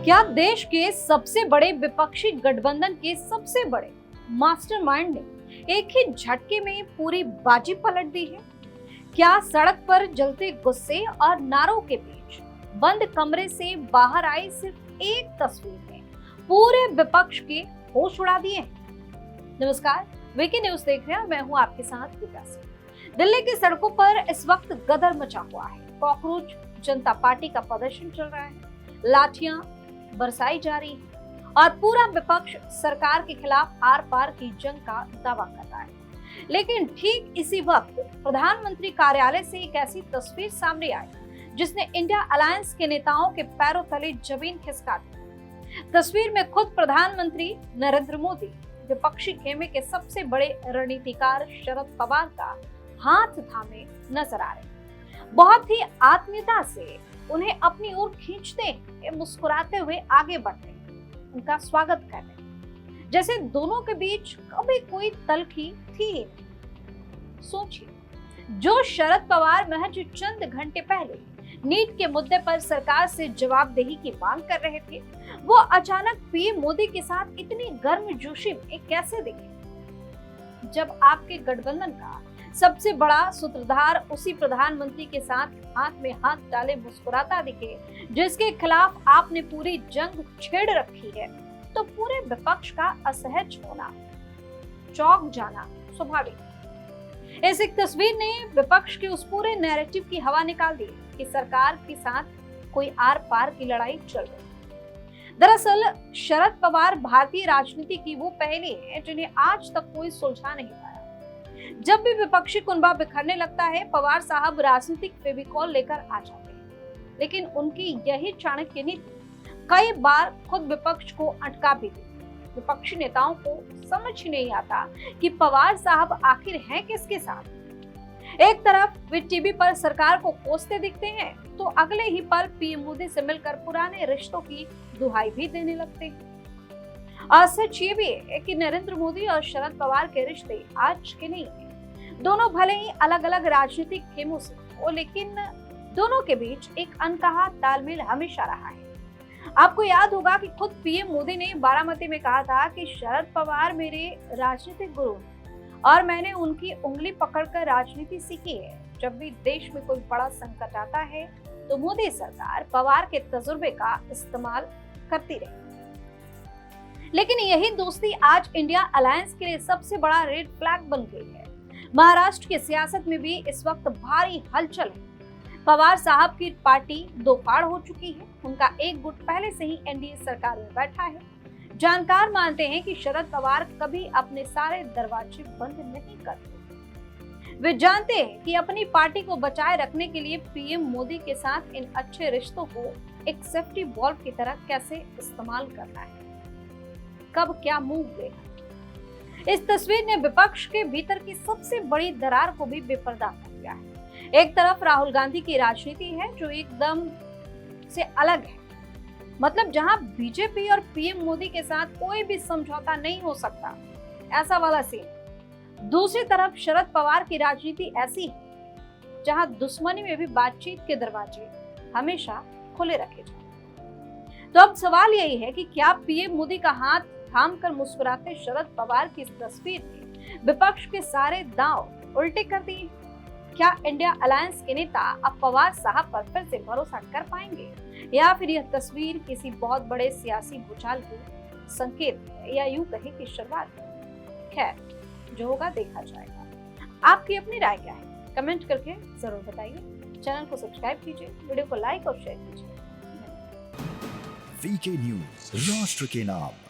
क्या देश के सबसे बड़े विपक्षी गठबंधन के सबसे बड़े मास्टरमाइंड ने एक ही झटके में पूरी बाजी पलट दी है? क्या सड़क पर जलते गुस्से और नारों के बीच बंद कमरे से बाहर आई सिर्फ एक तस्वीर ने पूरे विपक्ष के होश उड़ा दिए हैं? नमस्कार, वीके न्यूज देख रहे हैं। मैं हूं आपके साथ विकास। दिल्ली की सड़कों पर इस वक्त गदर मचा हुआ है। कॉकरोच जनता पार्टी का प्रदर्शन चल रहा है, लाठियां बरसाई जा रही है और पूरा विपक्ष सरकार के खिलाफ आर पार की जंग का दावा कर रहा है। लेकिन ठीक इसी वक्त प्रधानमंत्री कार्यालय से एक ऐसी तस्वीर सामने आई जिसने इंडिया अलायंस के नेताओं के पैरों तले जमीन खिसका दी। तस्वीर में खुद प्रधानमंत्री नरेंद्र मोदी विपक्षी खेमे के सबसे बड़े रणनीतिकार शरद पवार का हाथ थामे नजर आ रहे। बहुत ही आत्मीयता से उन्हें अपनी ओर खींचते, मुस्कुराते हुए आगे बढ़ते, उनका स्वागत करते, जैसे दोनों के बीच कभी कोई तलखी थी ही नहीं। सोचिए, जो शरद पवार महज चंद घंटे पहले नीट के मुद्दे पर सरकार से जवाबदेही की मांग कर रहे थे, वो अचानक पीएम मोदी के साथ इतनी गर्मजोशी में कैसे दिखे? जब आपके गठबंधन का सबसे बड़ा सूत्रधार उसी प्रधानमंत्री के साथ हाथ में हाथ डाले मुस्कुराता दिखे, जिसके खिलाफ आपने पूरी जंग छेड़ रखी है, तो पूरे विपक्ष का असहज होना, चौंक जाना स्वाभाविक। इस एक तस्वीर ने विपक्ष के उस पूरे नैरेटिव की हवा निकाल दी कि सरकार के साथ कोई आर पार की लड़ाई चल रही। दरअसल शरद पवार भारतीय राजनीति की वो पहली है जिन्हें आज तक कोई सुलझा नहीं पाया। जब भी विपक्षी कुनबा बिखरने लगता है, पवार साहब राजनीतिक फेविकॉल लेकर आ जाते हैं। लेकिन उनकी यही चाणक्य नीति कई बार खुद विपक्ष को अटका भी दी। विपक्षी नेताओं को समझ ही नहीं आता कि पवार साहब आखिर हैं किसके साथ। एक तरफ वे टीवी पर सरकार को कोसते दिखते हैं, तो अगले ही पल पीएम मोदी से मिलकर पुराने रिश्तों की दुहाई भी देने लगते हैं। और सच ये भी है कि नरेंद्र मोदी और शरद पवार के रिश्ते आज के नहीं है। दोनों भले ही अलग अलग राजनीतिक खेमों से हो, लेकिन दोनों के बीच एक अनकहा तालमेल हमेशा रहा है। आपको याद होगा कि खुद पीएम मोदी ने बारामती में कहा था कि शरद पवार मेरे राजनीतिक गुरु हैं और मैंने उनकी उंगली पकड़कर राजनीति सीखी है। जब भी देश में कोई बड़ा संकट आता है तो मोदी सरकार पवार के तजुर्बे का इस्तेमाल करती रही। लेकिन यही दोस्ती आज इंडिया अलायंस के लिए सबसे बड़ा रेड फ्लैग बन गई है। महाराष्ट्र की सियासत में भी इस वक्त भारी हलचल है। पवार साहब की पार्टी दो फाड़ हो चुकी है। उनका एक गुट पहले से ही एनडीए सरकार में बैठा है। जानकार मानते हैं कि शरद पवार कभी अपने सारे दरवाजे बंद नहीं करते। वे जानते हैं कि अपनी पार्टी को बचाए रखने के लिए पीएम मोदी के साथ इन अच्छे रिश्तों को एक सेफ्टी वॉल्व की तरह कैसे इस्तेमाल करना है, कब क्या मूव लेना। इस तस्वीर ने विपक्ष के भीतर की सबसे बड़ी दरार को भी बेपर्दा कर दिया है। एक तरफ राहुल गांधी की राजनीति है जो एकदम से अलग है, मतलब जहां बीजेपी और पीएम मोदी के साथ कोई भी समझौता नहीं हो सकता, ऐसा वाला सीन। दूसरी तरफ शरद पवार की राजनीति ऐसी है जहां दुश्मनी में भी बातचीत के दरवाजे हमेशा खुले रखे जाए। तो अब सवाल यही है कि क्या पीएम मोदी का हाथ थाम कर मुस्कुराते शरद पवार की इस तस्वीर ने विपक्ष के सारे दांव उल्टे कर दिए? क्या इंडिया अलायंस के नेता अब पवार साहब पर फिर से भरोसा कर पाएंगे, या फिर यह तस्वीर किसी बहुत बड़े सियासी भूचाल की संकेत है, या यूं कहे कि शुरुआत? खैर, जो होगा देखा जाएगा। आपकी अपनी राय क्या है? कमेंट करके जरूर बताइए। चैनल को सब्सक्राइब कीजिए, वीडियो को लाइक और शेयर कीजिए। वीके न्यूज, राष्ट्र के नाम।